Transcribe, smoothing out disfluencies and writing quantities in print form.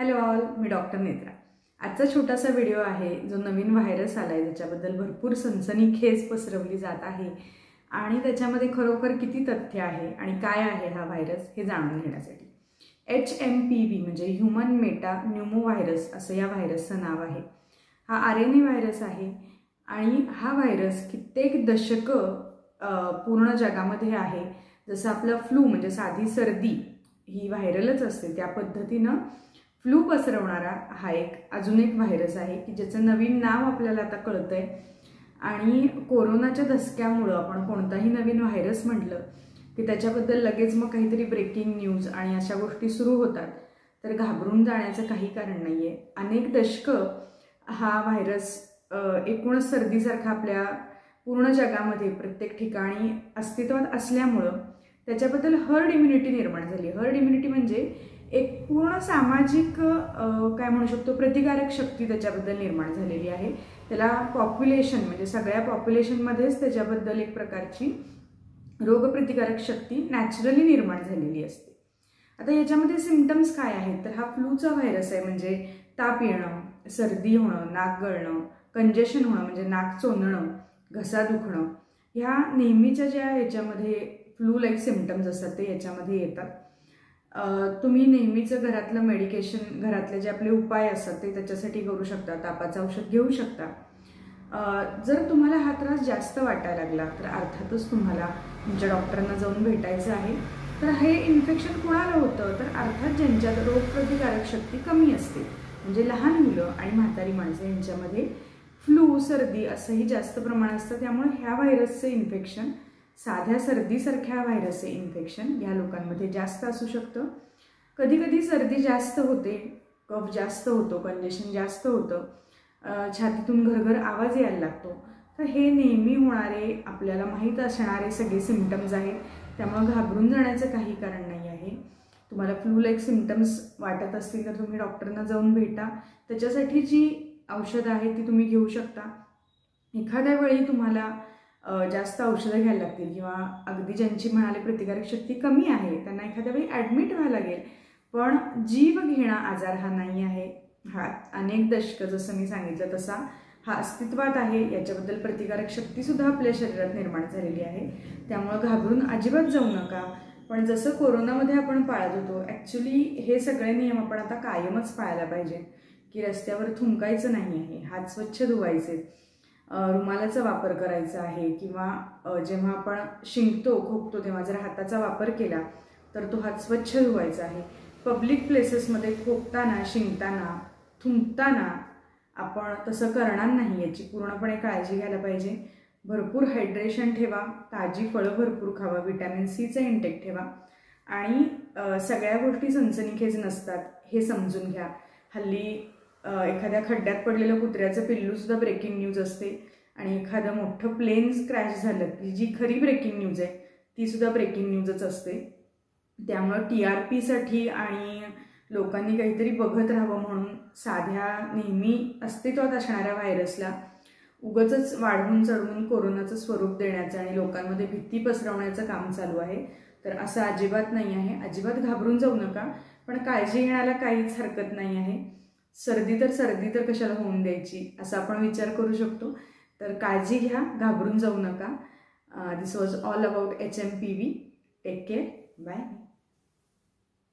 Hello all, मी doctor Netra. आजचा छोटासा video आहे जो नवीन व्हायरस आलाय त्याच्याबद्दल भरपूर सनसनीखेज पसरवली जात आहे आणि त्याच्यामध्ये खरोखर किती तथ्य आहे आणि काय आहे हा व्हायरस हे जाणून घेण्यासाठी HMPV म्हणजे ह्यूमन मेटा न्यूमो व्हायरस असं या व्हायरसचं नाव आहे। हा RNA व्हायरस आहे आणि हा व्हायरस कित्येक दशकं पूर्ण जगामध्ये आहे। जसं आपला फ्लू म्हणजे साधी सर्दी ही व्हायरलच असते त्या पद्धतीनं फ्लू पसरवणारा हा अजून एक व्हायरस आहे की ज्याचं नवीन नाव आपल्याला आता कळतंय। आणि कोरोनाच्या धसक्यामुळे आपण कोणताही नवीन व्हायरस म्हटलं की त्याच्याबद्दल लगेच मग काहीतरी ब्रेकिंग न्यूज आणि अशा गोष्टी सुरू होतात, तर घाबरून जाण्याचं काही कारण नाहीये। अनेक दशकं हा व्हायरस एकूणच सर्दीसारखा आपल्या पूर्ण जगामध्ये प्रत्येक ठिकाणी अस्तित्वात असल्यामुळं त्याच्याबद्दल हर्ड इम्युनिटी निर्माण झाली। हर्ड इम्युनिटी म्हणजे एक पूर्ण सामाजिक काय म्हणू शकतो प्रतिकारक शक्ती त्याच्याबद्दल निर्माण झालेली आहे। त्याला पॉप्युलेशन म्हणजे सगळ्या पॉप्युलेशनमध्येच त्याच्याबद्दल एक प्रकारची रोगप्रतिकारक शक्ती नॅचरली निर्माण झालेली असते। आता याच्यामध्ये सिम्पटम्स काय आहेत तर हा फ्लूचा व्हायरस आहे, म्हणजे ताप येणं, सर्दी होणं, नाक गळणं, कंजेशन होणं म्हणजे नाक चोंदणं, घसा दुखणं, ह्या नेहमीच्या ज्या याच्यामध्ये फ्लू लाईक सिम्पटम्स असतात ते याच्यामध्ये येतात। तुम्ही नेहमीचं घरातलं मेडिकेशन, घरातले जे आपले उपाय असतात ते त्याच्यासाठी करू शकता, तापाचं औषध घेऊ शकता। जर तुम्हाला हा त्रास जास्त वाटायला लागला तर अर्थातच तुम्हाला तुमच्या डॉक्टरांना जाऊन भेटायचं आहे। तर हे इन्फेक्शन कोणाला होतं तर अर्थात ज्यांच्यात रोगप्रतिकारक शक्ती कमी असते, म्हणजे लहान मुलं आणि म्हातारी माणसं यांच्यामध्ये फ्लू सर्दी असंही जास्त प्रमाण असतं। त्यामुळे ह्या व्हायरसचं इन्फेक्शन साध्या सर्दीसारख्या व्हायरसचे इन्फेक्शन या लोकांमध्ये जास्त असू शकतं। कधी कधी सर्दी जास्त होते, कफ जास्त होतो, कंजेशन जास्त होतं, छातीतून घरघर आवाज यायला लागतो। तर हे नेहमी होणारे आपल्याला माहीत असणारे सगळे सिम्पटम्स आहेत, त्यामुळे घाबरून जाण्याचं काही कारण नाही आहे। तुम्हाला फ्लू लाईक सिम्पटम्स वाटत असतील तर तुम्ही डॉक्टरना जाऊन भेटा, त्याच्यासाठी जी औषधं आहेत ती तुम्ही घेऊ शकता। एखाद्या वेळी तुम्हाला जास्त औषधं घ्यायला लागतील किंवा अगदी ज्यांची म्हणाले प्रतिकारक शक्ती कमी आहे त्यांना एखाद्या वेळी ॲडमिट व्हायला लागेल, पण जीव घेणा आजार हा नाही आहे। हा अनेक दशकं जसं मी सांगितलं तसा हा अस्तित्वात आहे, याच्याबद्दल प्रतिकारक शक्तीसुद्धा आपल्या शरीरात निर्माण झालेली आहे। त्यामुळे घाबरून अजिबात जाऊ नका। पण जसं कोरोनामध्ये आपण पाळत होतो ॲक्च्युली हे सगळे नियम आपण आता कायमच पाळायला पाहिजे की रस्त्यावर थुंकायचं नाही आहे, हात स्वच्छ धुवायचे, रुमालाचा वापर करायचा आहे किंवा जेव्हा आपण शिंकतो खोकतो तेव्हा जर हाताचा वापर केला तर तो हात स्वच्छ धुवायचा आहे। पब्लिक प्लेसेसमध्ये खोकताना, शिंकताना, थुंकताना आपण तसं करणार नाही याची पूर्णपणे काळजी घ्यायला पाहिजे। भरपूर हायड्रेशन ठेवा, ताजी फळं भरपूर खावा, व्हिटॅमिन सीचा इंटेक ठेवा आणि सगळ्या गोष्टी सनसनीखेज नसतात हे समजून घ्या। हल्ली एखाद्या खड्ड्यात पडलेलं कुत्र्याचं पिल्लूसुद्धा ब्रेकिंग न्यूज असते आणि एखादं मोठं प्लेन क्रॅश झालं की जी खरी ब्रेकिंग न्यूज आहे ती सुद्धा ब्रेकिंग न्यूजच असते। त्यामुळं TRPसाठी आणि लोकांनी काहीतरी बघत राहावं म्हणून साध्या नेहमी अस्तित्वात असणाऱ्या व्हायरसला उगाचच वाढवून चढवून कोरोनाचं स्वरूप देण्याचं आणि लोकांमध्ये भीती पसरवण्याचं काम चालू आहे। तर असं अजिबात नाही आहे, अजिबात घाबरून जाऊ नका, पण काळजी घेण्याला काहीच हरकत नाही आहे। सर्दी तर कशाला होऊन द्यायची असा आपण विचार करू शकतो। तर काळजी घ्या, घाबरून जाऊ नका। This was all about HMPV. Take care, bye.